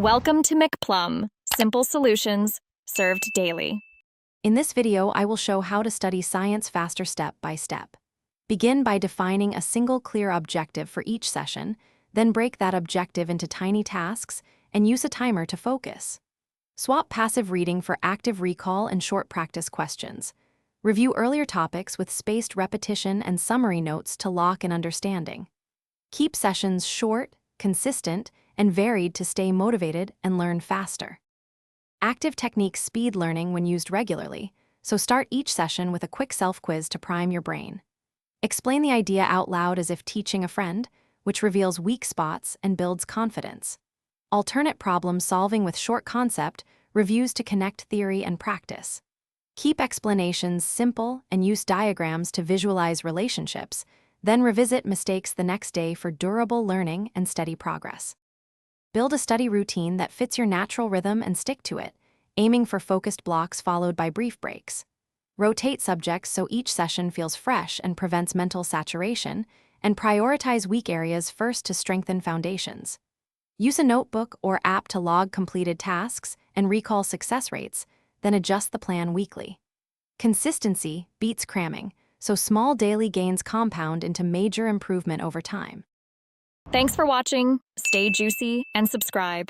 Welcome to McPlum, simple solutions served daily. In this video, I will show how to study science faster step by step. Begin by defining a single clear objective for each session, then break that objective into tiny tasks and use a timer to focus. Swap passive reading for active recall and short practice questions. Review earlier topics with spaced repetition and summary notes to lock in understanding. Keep sessions short, consistent, and varied to stay motivated and learn faster. Active techniques speed learning when used regularly, so start each session with a quick self-quiz to prime your brain. Explain the idea out loud as if teaching a friend, which reveals weak spots and builds confidence. Alternate problem solving with short concept reviews to connect theory and practice. Keep explanations simple and use diagrams to visualize relationships, then revisit mistakes the next day for durable learning and steady progress. Build a study routine that fits your natural rhythm and stick to it, aiming for focused blocks followed by brief breaks. Rotate subjects so each session feels fresh and prevents mental saturation, and prioritize weak areas first to strengthen foundations. Use a notebook or app to log completed tasks and recall success rates, then adjust the plan weekly. Consistency beats cramming, so small daily gains compound into major improvement over time. Thanks for watching. Stay juicy and subscribe.